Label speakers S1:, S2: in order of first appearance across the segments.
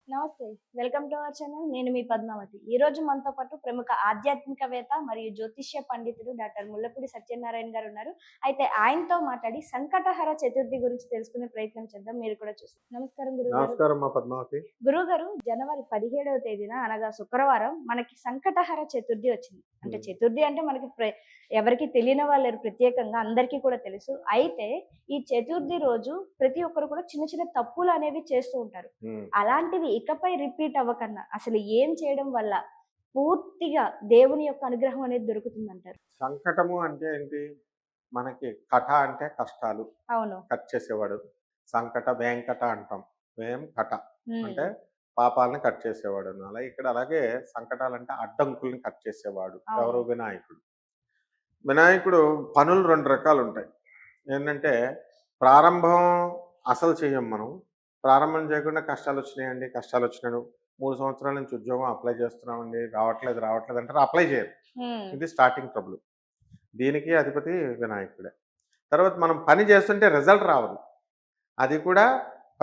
S1: నమస్తే. Welcome to our channel. నేను మీ పద్మావతి. ఈరోజు మనతో పాటు ప్రముఖ ఆధ్యాత్మికవేత్త మరియు జ్యోతిష్య పండితుడు డాక్టర్ ముల్లపూడి సత్యనారాయణ గారు ఉన్నారు. అయితే ఆయనతో మాట్లాడి సంకటహర చతుర్థి గురించి తెలుసుకునే ప్రయత్నం చేద్దాం. మీరు కూడా చూస్తారు. నమస్కారం గురువుగారు.
S2: నమస్కారం మా పద్మావతి.
S1: గురువుగారు, జనవరి 17వ తేదీన అనగా శుక్రవారం మనకి సంకటహర చతుర్థి వచ్చింది. అంటే
S2: హ్మ్.
S1: చతుర్థి అంటే మనకి ఎవరికీ తెలియని వాళ్ళు లేరు, ప్రత్యేకంగా అందరికీ కూడా తెలుసు. అయితే ఈ చతుర్థి రోజు ప్రతి ఒక్కరు కూడా చిన్న చిన్న తప్పులనేవి చేస్తూ ఉంటారు.
S2: హ్మ్.
S1: అలాంటివి ఇకపై రిపీట్ అవ్వకన్నా అసలు ఏం చేయడం వల్ల పూర్తిగా దేవుని యొక్క అనుగ్రహం అనేది దొరుకుతుందంటారు?
S2: సంకటము అంటే ఏంటి? మనకి కట అంటే కష్టాలు.
S1: అవును.
S2: కట్ చేసేవాడు. సంకట, వేంకట అంటాం. వేం కట
S1: హ్మ్.
S2: అంటే పాపాలను కట్ చేసేవాడని. అలాగే సంకటాలంటే అడ్డంకుల్ని కట్ చేసేవాడు. ఎవరు?
S1: అవును.
S2: వినాయకుడు. వినాయకుడు పనులు 2 రకాలుంటాయి. ఏంటంటే ప్రారంభం అసలు చెయ్యం మనం. ప్రారంభం చేయకుండా కష్టాలొచ్చినాయండి, కష్టాలొచ్చినాను. 3 సంవత్సరాల నుంచి ఉద్యోగం అప్లై చేస్తున్నామండి. రావట్లేదు అంటారు. అప్లై చేయరు.
S1: హ్మ్.
S2: ఇది స్టార్టింగ్ ట్రబుల్. దీనికి అధిపతి వినాయకుడే. తర్వాత మనం పని చేస్తుంటే రిజల్ట్ రావదు. అది కూడా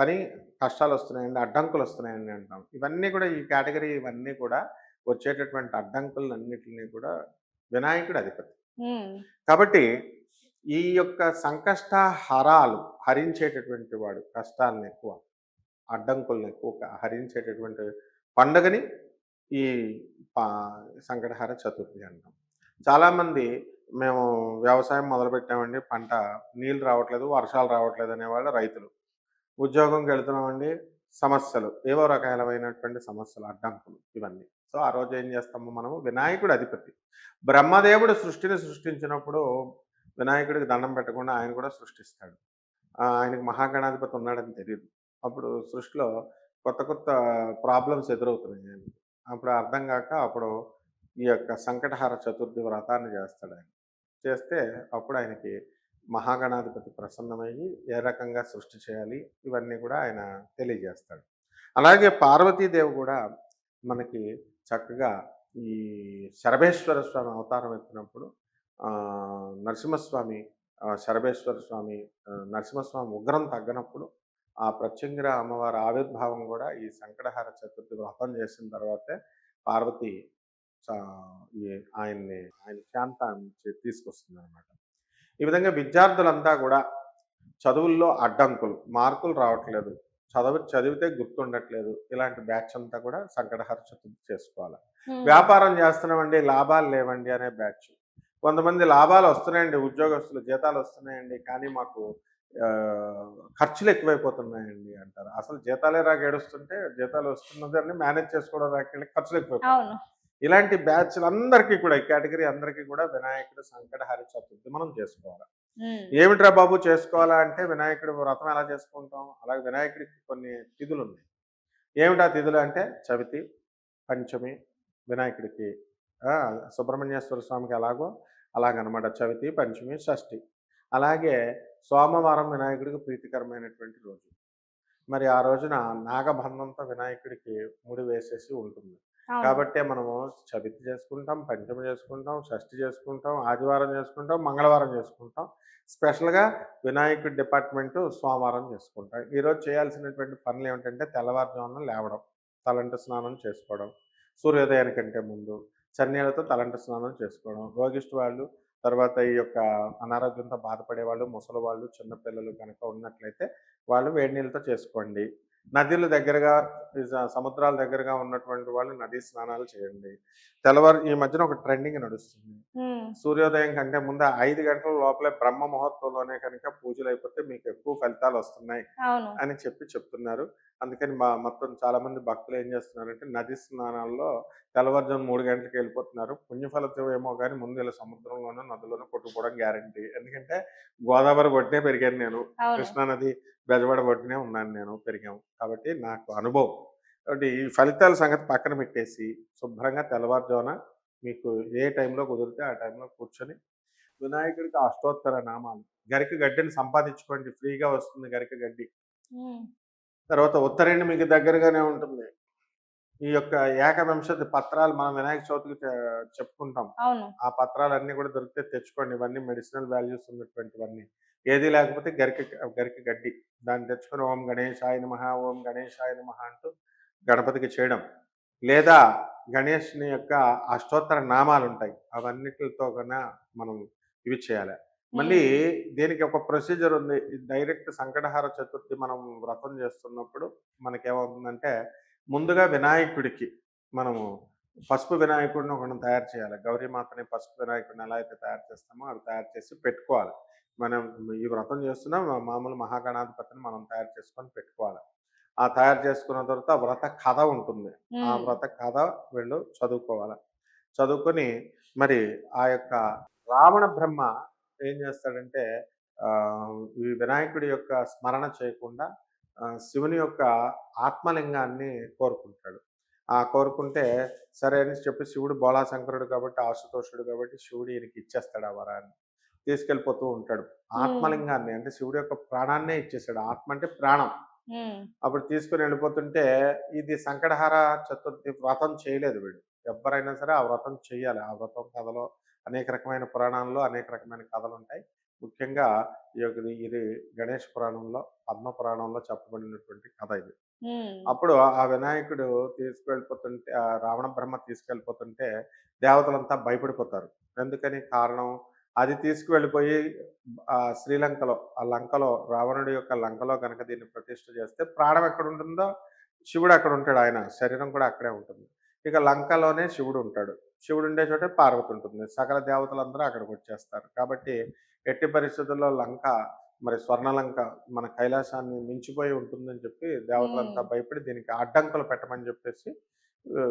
S2: పని కష్టాలొస్తున్నాయండి, అడ్డంకులొస్తున్నాయండి అంటాం. ఇవన్నీ కూడా ఈ కేటగరీ ఇవన్నీ కూడా వచ్చేటటువంటి అడ్డంకులన్నిటిని కూడా వినాయకుడు అధిపతి.
S1: హ్మ్.
S2: కాబట్టి ఈ యొక్క సంకష్ట హరాలు హరించేటటువంటి వాడు. కష్టాలను ఎక్కువ, అడ్డంకులను ఎక్కువ హరించేటటువంటి పండుగని ఈ పా సంకటహర చతుర్థి అంటాం. చాలామంది మేము వ్యవసాయం మొదలుపెట్టామండి. పంట నీళ్ళు రావట్లేదు, వర్షాలు రావట్లేదు అనేవాళ్ళు రైతులు. ఉద్యోగంకెళ్తున్నామండి, సమస్యలు. ఏవో రకాలమైనటువంటి సమస్యలు, అడ్డంకులు ఇవన్నీ. సో, ఆ రోజు ఏం చేస్తాము మనము? వినాయకుడు అధిపతి. బ్రహ్మదేవుడు సృష్టిని సృష్టించినప్పుడు వినాయకుడికి దండం పెట్టకుండా ఆయన కూడా సృష్టిస్తాడు. ఆయనకి మహాగణాధిపతి ఉన్నాడని తెలీదు. అప్పుడు సృష్టిలో కొత్త కొత్త ప్రాబ్లమ్స్ ఎదురవుతున్నాయి ఆయనకి. అప్పుడు అర్థం గాక అప్పుడు ఈ యొక్క సంకటహర చతుర్థి వ్రతాన్ని చేస్తాడాయన. చేస్తే అప్పుడు ఆయనకి మహాగణాధిపతి ప్రసన్నమయ్యి ఏ రకంగా సృష్టి చేయాలి ఇవన్నీ కూడా ఆయన తెలియజేస్తాడు. అలాగే పార్వతీదేవి కూడా మనకి చక్కగా ఈ శరభేశ్వర స్వామి అవతారం ఎత్తినప్పుడు నరసింహస్వామి శరభేశ్వర స్వామి నరసింహస్వామి ఉగ్రం తగ్గనప్పుడు ఆ ప్రత్యంగిర అమ్మవారి ఆవిర్భావం కూడా ఈ సంకటహర చతుర్థి వ్రతం చేసిన తర్వాతే పార్వతి సా ఈ ఆయన శాంతాన్ని తీసుకొస్తుందనమాట. ఈ విధంగా విద్యార్థులంతా గూడా చదువుల్లో అడ్డంకులు, మార్కులు రావట్లేదు, చదివితే గుర్తుండట్లేదు. ఇలాంటి బ్యాచ్ అంతా కూడా సంకటహర చతుర్థి చేసుకోవాలి.
S1: హ్మ్.
S2: వ్యాపారం చేస్తున్నామండి, లాభాలు లేవండి అనే బ్యాచ్. కొంతమంది లాభాలు వస్తున్నాయండి, ఉద్యోగస్తులు జీతాలు వస్తున్నాయండి, కానీ మాకు ఖర్చులు ఎక్కువైపోతున్నాయండి అంటారు. అసలు జీతాలే రాక ఏడుస్తుంటే, జీతాలు వస్తున్నదాన్ని మేనేజ్ చేసుకోవడం రాకెళ్ళి ఖర్చులు ఎక్కువైపోతున్నాయి.
S1: అవును.
S2: ఇలాంటి బ్యాచ్‌లందరికీ కూడా ఈ కేటగరీ అందరికీ కూడా వినాయకుడు సంకటహర చతుర్థి మనం చేసుకోవాలి.
S1: హ్మ్.
S2: ఏమిట్రా బాబు చేసుకోవాలా అంటే వినాయకుడి వ్రతం ఎలా చేసుకుంటాం? అలాగే వినాయకుడికి కొన్ని తిథులున్నాయి. ఏమిటా తిథులు అంటే చవితి, పంచమి వినాయకుడికి ఆ! సుబ్రహ్మణ్యేశ్వర స్వామికి ఎలాగో అలాగనమాట. చవితి, పంచమి, షష్ఠి. అలాగే సోమవారం వినాయకుడికి ప్రీతికరమైనటువంటి రోజు. మరి ఆ రోజున నాగబంధంతో వినాయకుడికి ముడి వేసేసి ఉంటుంది.
S1: అవును.
S2: కాబట్టే మనము చవితి చేసుకుంటాం, పంచమి చేసుకుంటాం, షష్ఠి చేసుకుంటాం, ఆదివారం చేసుకుంటాం, మంగళవారం చేసుకుంటాం. స్పెషల్‌గా వినాయకుడి డిపార్ట్‌మెంటు సోమవారం చేసుకుంటాం. ఈరోజు చేయాల్సినటువంటి పనులేమిటంటే తెల్లవారుజామున లేవడం, తలంటు స్నానం చేసుకోవడం, సూర్యోదయానికంటే ముందు చన్నీళ్ళతో తలంటు స్నానం చేసుకోవడం. రోగిష్టి వాళ్ళు, తర్వాత ఈ యొక్క అనారోగ్యంతో బాధపడేవాళ్ళు, ముసలివాళ్ళు, చిన్న పిల్లలు గనక ఉన్నట్లయితే వాళ్ళు వేడి నీళ్ళతో చేసుకోండి. నదులు దగ్గరగా సముద్రాల దగ్గరగా ఉన్నటువంటి వాళ్ళు నదీ స్నానాలు చేయండి. ఈ మధ్యన ఒక ట్రెండింగ్ నడుస్తుంది.
S1: హ్మ్.
S2: సూర్యోదయం కంటే ముందు 5 గంటల లోపలే బ్రహ్మ ముహూర్తంలోనే కనుక పూజలయిపోతే మీకు ఎక్కువ ఫలితాలొస్తున్నాయి
S1: అవును.
S2: అని చెప్తున్నారు. అందుకని మొత్తం చాలామంది భక్తులు ఏం చేస్తున్నారంటే నదీ స్నానాల్లో తెల్లవారుజామున 3 గంటలకి వెళ్ళిపోతున్నారు. పుణ్యఫలితం ఏమో గాని ముందు ఇలా సముద్రంలోనో, నదిలోనో కొట్టుకుపోవడం గ్యారంటీ. ఎందుకంటే గోదావరి ఒడ్డునే పెరిగాను నేను.
S1: అవును.
S2: కృష్ణా నది బెజవాడ ఒడ్డునే ఉన్నాను నేను. పెరిగాం. కాబట్టి నాకు అనుభవం. కాబట్టి ఈ ఫలితాల సంగతి పక్కన పెట్టేసి శుభ్రంగా తెల్లవారుజామున మీకు ఏ టైంలో కుదిరితే ఆ టైంలో కూర్చొని వినాయకుడికి అష్టోత్తర నామాలు, గరిక గడ్డిని సంపాదించుకోండి. ఫ్రీగా వస్తుంది గరిక గడ్డి.
S1: హ్మ్.
S2: తర్వాత ఉత్తరేణి మీకు దగ్గరగానే ఉంటుంది. ఈ యొక్క ఏకవింశతి పత్రాలు మనం వినాయక చవితికి చెప్పుకుంటాం.
S1: అవును.
S2: ఆ పత్రాలన్నీ కూడా దొరికితే తెచ్చుకోండి. ఇవన్నీ మెడిసినల్ వాల్యూస్ ఉన్నటువంటివన్నీ. ఏది లేకపోతే గరిక గడ్డి. దాన్ని తెచ్చుకొని ఓం గణేశాయ నమః, ఓం గణేశాయ నమః అంటూ గణపతికి చేయడం, లేదా గణేష్ని యొక్క అష్టోత్తర నామాలు ఉంటాయి అవన్నిటితో కన్నా మనం ఇవి చేయాలి. మళ్ళీ
S1: ఉమ్,
S2: దీనికి ఒక ప్రొసీజర్ ఉంది. డైరెక్ట్ సంకటహార చతుర్థి మనం వ్రతం చేస్తున్నప్పుడు మనకేమవుతుందంటే ముందుగా వినాయకుడికి మనము పసుపు వినాయకుడిని ఒకటి తయారు చేయాలి. గౌరీమాతని పసుపు వినాయకుడిని ఎలా అయితే తయారు చేస్తామో అవి తయారు చేసి పెట్టుకోవాలి. మనం ఈ వ్రతం చేస్తున్నాం మామూలు మహాగణాధిపతిని మనం తయారు చేసుకొని పెట్టుకోవాలి. ఆ తయారు చేసుకున్న తర్వాత వ్రత కథ ఉంటుంది. ఆ
S1: ఉమ్,
S2: వ్రత కథ వీళ్ళు చదువుకోవాలి. చదువుకొని మరి ఆ యొక్క రావణ బ్రహ్మ ఏం చేస్తాడంటే ఈ వినాయకుడి యొక్క స్మరణ చేయకుండా శివుని యొక్క ఆత్మలింగాన్ని కోరుకుంటాడు. ఆ కోరుకుంటే సరే అని చెప్పి శివుడు బోళాశంకరుడు కాబట్టి ఆశుతోషుడు కాబట్టి శివుడు ఈయనకి ఇచ్చేస్తాడు ఆ వరాన్ని. తీసుకెళ్ళిపోతూ ఉంటాడు.
S1: ఉమ్,
S2: ఆత్మలింగాన్ని అంటే శివుడి యొక్క ప్రాణాన్నే ఇచ్చేసాడు. ఆత్మ అంటే ప్రాణం.
S1: ఉమ్,
S2: అప్పుడు తీసుకొని వెళ్ళిపోతుంటే ఇది సంకటహార చతుర్థి వ్రతం చేయలేదు వీడు. ఎవ్వరైనా సరే ఆ వ్రతం చెయ్యాలి. ఆ వ్రతం కథలో అనేక రకమైన పురాణాల్లో అనేక రకమైన కథలుంటాయి. ముఖ్యంగా ఇది గణేష్ పురాణంలో, పద్మ పురాణంలో చెప్పబడినటువంటి కథ ఇది.
S1: ఉమ్,
S2: అప్పుడు ఆ వినాయకుడు తీసుకెళ్ళిపోతుంటే రావణ బ్రహ్మ తీసుకెళ్ళిపోతుంటే దేవతలంతా భయపడిపోతారు. ఎందుకని? కారణం అది తీసుకువెళ్ళిపోయి శ్రీలంకలో ఆ లంకలో రావణుడి యొక్క లంకలో గనక దీన్ని ప్రతిష్ఠ చేస్తే ప్రాణం ఎక్కడుంటుందో శివుడు అక్కడ ఉంటాడు. ఆయన శరీరం కూడా అక్కడే ఉంటుంది. ఇక లంకలోనే శివుడు ఉంటాడు. శివుడు ఉండే చోటే పార్వతి ఉంటుంది. సకల దేవతలందరూ అక్కడికి వచ్చేస్తారు. కాబట్టి ఎట్టి పరిస్థితుల్లో లంక మరి స్వర్ణలంక మన కైలాసాన్ని మించిపోయి ఉంటుందని చెప్పి దేవతలంతా
S1: ఉమ్,
S2: భయపడి దీనికి అడ్డంకులు పెట్టమని చెప్పేసి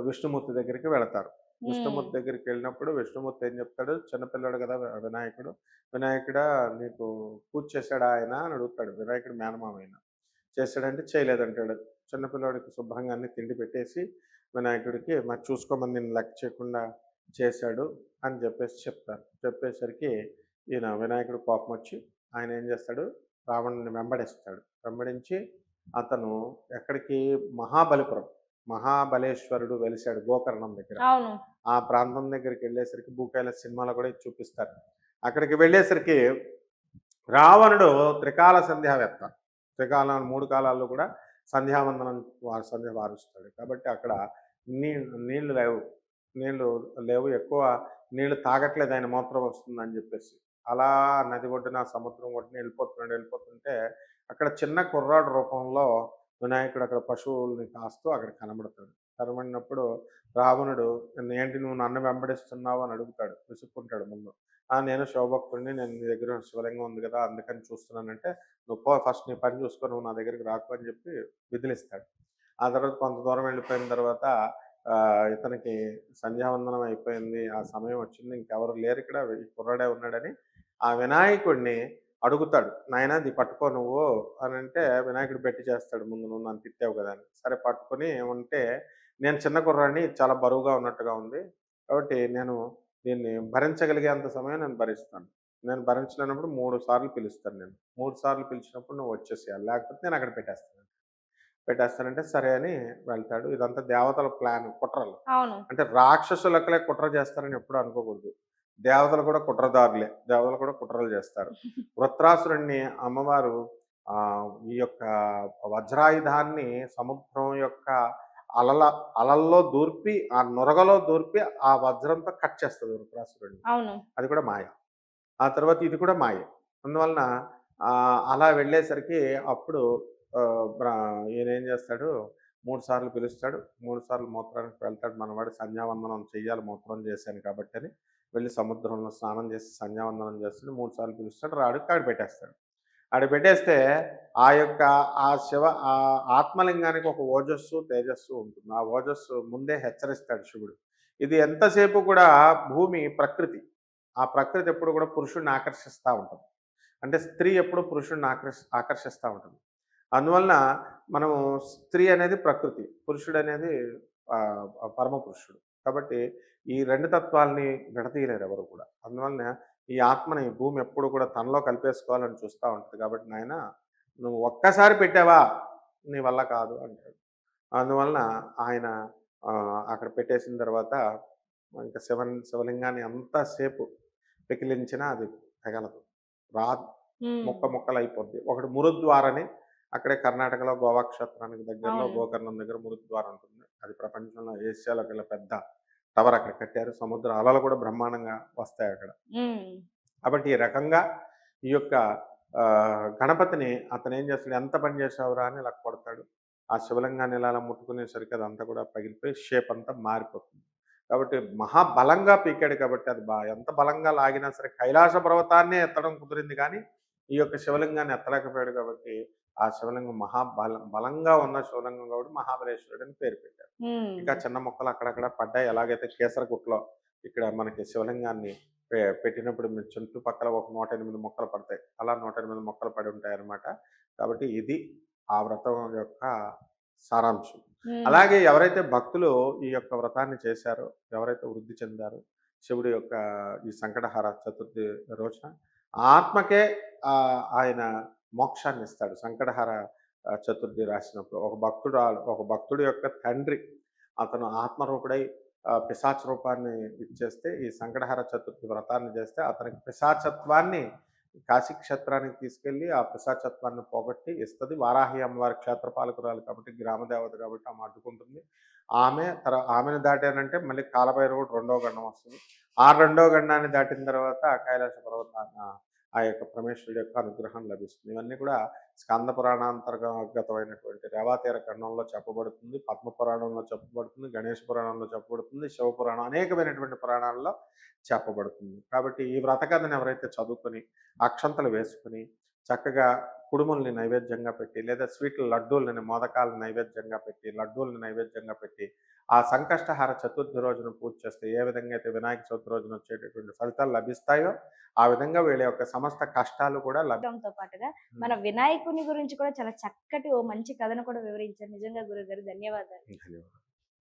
S2: విష్ణుమూర్తి దగ్గరికి వెళతారు.
S1: ఉమ్,
S2: విష్ణుమూర్తి దగ్గరికి వెళ్ళినప్పుడు విష్ణుమూర్తి ఏం చెప్తాడు, చిన్నపిల్లాడు కదా వినాయకుడు, వినాయకుడా నీకు పూజ చేశాడా ఆయన అని అడుగుతాడు. వినాయకుడు మేనమామ ఆయన. చేశాడంటే చేయలేదంటాడు. చిన్నపిల్లాడికి శుభ్రంగా అన్ని తిండి పెట్టేసి వినాయకుడికి మరి చూసుకోమని నేను లెక్క చేయకుండా చేశాడు అని చెప్పేసి చెప్తారు. చెప్పేసరికి ఈయన వినాయకుడు కోపం వచ్చి ఆయన ఏం చేస్తాడు, రావణుని వెంబడిస్తాడు. వెంబడించి అతను ఎక్కడికి మహాబలిపురం, మహాబలేశ్వరుడు వెలిశాడు గోకర్ణం దగ్గర.
S1: అవును.
S2: ఆ ప్రాంతం దగ్గరికి వెళ్ళేసరికి భూకైలాస సినిమాలో కూడా ఇది చూపిస్తారు. అక్కడికి వెళ్ళేసరికి రావణుడు త్రికాల సంధ్యావేత్త. త్రికాలాలు 3 కాలాల్లో కూడా సంధ్యావందనం సంధ్య వారుస్తాడు. కాబట్టి అక్కడ నీళ్లు లేవు. నీళ్లు లేవు. ఎక్కువ నీళ్లు తాగట్లేదు ఆయన మూత్రం వస్తుందని చెప్పేసి. అలా నది ఒడ్డున, సముద్రం ఒడ్డున వెళ్ళిపోతుంటే అక్కడ చిన్న కుర్రాడు రూపంలో వినాయకుడు అక్కడ పశువుల్ని కాస్తూ అక్కడ కనబడతాడు. కనబడినప్పుడు రావణుడు ఏంటి నువ్వు నన్ను వెంబడిస్తున్నావు అని అడుగుతాడు. విసుక్కుంటాడు ముందు. నేను శివభక్తుడిని. నేను నీ దగ్గర శివలింగం ఉంది కదా అందుకని చూస్తున్నానంటే, నువ్వు పో ఫస్ట్ నీ పని చూసుకో నువ్వు నా దగ్గరికి రాకు అని చెప్పి విదిలిస్తాడు. ఆ తర్వాత కొంత దూరం వెళ్ళిపోయిన తర్వాత ఇతనికి సంధ్యావందనం అయిపోయింది. ఆ సమయం వచ్చింది. ఇంకెవరు లేరు ఇక్కడ. ఈ కుర్రాడే ఉన్నాడని ఆ వినాయకుడిని అడుగుతాడు. నాయనా ఇది పట్టుకో నువ్వు అనంటే వినాయకుడు బెట్టి చేస్తాడు ముందు నువ్వు నన్ను తిట్టావు కదా అని. సరే పట్టుకొని ఉంటే నేను చిన్న కుర్రాడిని చాలా బరువుగా ఉన్నట్టుగా ఉంది. కాబట్టి నేను దీన్ని భరించగలిగేంత సమయం నేను భరిస్తాను. నేను భరించలేనప్పుడు 3 సార్లు పిలుస్తాను నేను. 3 సార్లు పిలిచినప్పుడు నువ్వు వచ్చేసేయాలి. లేకపోతే నేను అక్కడ పెట్టేస్తాను. పెట్టేస్తానంటే సరే అని వెళ్తాడు. ఇదంతా దేవతల ప్లాన్ కుట్రలు.
S1: అవును.
S2: అంటే రాక్షసులకలే కుట్ర చేస్తారని ఎప్పుడూ అనుకోకూడదు. దేవతలు కూడా కుట్రదారులే. దేవతలు కూడా కుట్రలు చేస్తారు. వృత్రాసురుడిని అమ్మవారు ఈ యొక్క వజ్రాయుధాన్ని సముద్రం యొక్క అలల అలల్లో దూర్పి, ఆ నురగలో దూర్పి ఆ వజ్రంతో కట్ చేస్తది వృత్రాసురుడిని.
S1: అవును.
S2: అది కూడా మాయ. ఆ తర్వాత ఇది కూడా మాయే. అందువలన అలా వెళ్ళేసరికి అప్పుడు ఈయనేం చేస్తాడు 3 సార్లు పిలుస్తాడు. 3 సార్లు మూత్రానికి వెళ్తాడు మనవాడు. సంధ్యావందనం చెయ్యాలి మూత్రం చేశాను కాబట్టి అని వెళ్ళి సముద్రంలో స్నానం చేసి సంధ్యావందనం చేస్తాడు. 3 సార్లు పిలుస్తాడు. రాడు ఆడ పెట్టేస్తాడు. ఆడ పెట్టేస్తే ఆ యొక్క ఆ ఆత్మలింగానికి ఒక ఓజస్సు, తేజస్సు ఉంటుంది. ఆ ఓజస్సు ముందే హెచ్చరిస్తాడు శివుడు. ఇది ఎంతసేపు కూడా భూమి ప్రకృతి. ఆ ప్రకృతి ఎప్పుడు కూడా పురుషుడిని ఆకర్షిస్తా ఉంటుంది. అంటే స్త్రీ ఎప్పుడు పురుషుడిని ఆకర్షిస్తా ఉంటుంది. అందువలన మనము స్త్రీ అనేది ప్రకృతి, పురుషుడనేది పరమ పురుషుడు. కాబట్టి ఈ 2 తత్వాల్ని విడదీయలేరు ఎవరు కూడా. అందువలన ఈ ఆత్మని భూమి ఎప్పుడు కూడా తనలో కలిపేసుకోవాలని చూస్తా ఉంటది. కాబట్టి నాయనా నువ్వు ఒక్కసారి పెట్టావా నీ వల్ల కాదు అంటాడు. అందువలన ఆయన అక్కడ పెట్టేసిన తర్వాత ఇంకా శివలింగాన్ని అంతసేపు పెకిలించినా అది తెగలదు. రాదు.
S1: హ్మ్.
S2: ముక్కలైపోద్ది. ఒకటి మురుద్వారని అక్కడే కర్ణాటకలో గోవా క్షేత్రానికి దగ్గరలో
S1: అవును.
S2: గోకర్ణం దగ్గర మురుద్వారం ఉంటుంది. అది ప్రపంచంలో ఏషియాలో గల పెద్ద టవర్ అక్కడ కట్టారు. సముద్ర అలలు కూడా బ్రహ్మాండంగా వస్తాయి అక్కడ.
S1: హ్మ్.
S2: కాబట్టి ఈ రకంగా ఈ యొక్క గణపతిని అతనేం చేస్తాడు, ఎంత పని చేశావురా అని ఇలా కొడతాడు. ఆ శివలింగాన్ని ఇలా అలా ముట్టుకునేసరికి అదంతా కూడా పగిలిపోయి షేప్ అంతా మారిపోతుంది. కాబట్టి మహాబలంగా పీకాడు కాబట్టి అది ఎంత బలంగా లాగినా సరే కైలాస పర్వతాన్నే ఎత్తడం కుదిరింది కానీ, ఈ యొక్క శివలింగాన్ని ఎత్తలేకపోయాడు కాబట్టి, ఆ శివలింగం బలంగా ఉన్న శివలింగం కాబట్టి మహాబలేశ్వరుడు అని పేరు పెట్టారు. ఇంకా
S1: హ్మ్.
S2: చిన్న మొక్కలు అక్కడక్కడ పడ్డాయి. ఎలాగైతే కేసరగుట్టలో ఇక్కడ మనకి శివలింగాన్ని పెట్టినప్పుడు మీరు చుట్టుపక్కల ఒక 108 మొక్కలు పడతాయి. అలా 108 మొక్కలు పడి ఉంటాయన్నమాట. కాబట్టి ఇది ఆ వ్రతం యొక్క సారాంశం.
S1: హ్మ్.
S2: అలాగే ఎవరైతే భక్తులు ఈ యొక్క వ్రతాన్ని చేశారో, ఎవరైతే వృద్ధి చెందారో, శివుడి యొక్క ఈ సంకటహర చతుర్థి రోజున ఆత్మకే ఆయన మోక్షాన్ని ఇస్తాడు. సంకటహర చతుర్థి రాసినప్పుడు ఒక భక్తుడి యొక్క తండ్రి అతను ఆత్మరూపుడై పిశాచ రూపాన్ని ఇచ్చేస్తే, ఈ సంకటహర చతుర్థి వ్రతాన్ని చేస్తే అతనికి పిశాచత్వాన్ని కాశీ క్షేత్రానికి తీసుకెళ్ళి ఆ పిశాచత్వాన్ని పోగొట్టి ఇస్తది. వారాహి అమ్మవారి క్షేత్రపాలకురాలు కాబట్టి, గ్రామ దేవత కాబట్టి ఆమె అడ్డుకుంటుంది. ఆమెను దాటానంటే మళ్ళీ కాలభైరవుడు రెండో గండం వస్తుంది. ఆ రెండో గండాన్ని దాటిన తర్వాత కైలాస పర్వతాన ఆ యొక్క పరమేశ్వరుడి యొక్క అనుగ్రహం లభిస్తుంది. ఇవన్నీ కూడా స్కంద పురాణాంతర్గతమైనటువంటి రేవాతీర ఖండంలో చెప్పబడుతుంది, పద్మ పురాణంలో చెప్పబడుతుంది, గణేష పురాణంలో చెప్పబడుతుంది, శివపురాణం అనేకమైనటువంటి పురాణాల్లో చెప్పబడుతుంది. కాబట్టి ఈ వ్రత కథను ఎవరైతే చదువుకొని అక్షంతలు వేసుకుని చక్కగా కుడుముల్ని నైవేద్యంగా పెట్టి, లేదా స్వీట్లు లడ్డూలని మోదకాలను నైవేద్యంగా పెట్టి, లడ్డూలని నైవేద్యంగా పెట్టి, ఆ సంకష్టహార చతుర్థి రోజున పూజ చేస్తే ఏ విధంగా అయితే వినాయక చవితి రోజున వచ్చేటటువంటి ఫలితాలు లభిస్తాయో, ఆ విధంగా వీళ్ళ యొక్క సమస్త కష్టాలు కూడా
S1: తో పాటుగా మన వినాయకుని గురించి కూడా చాలా చక్కటి ఓ మంచి కథను కూడా వివరించారు. నిజంగా గురుగారు ధన్యవాదాలు.
S2: ధన్యవాదాలు.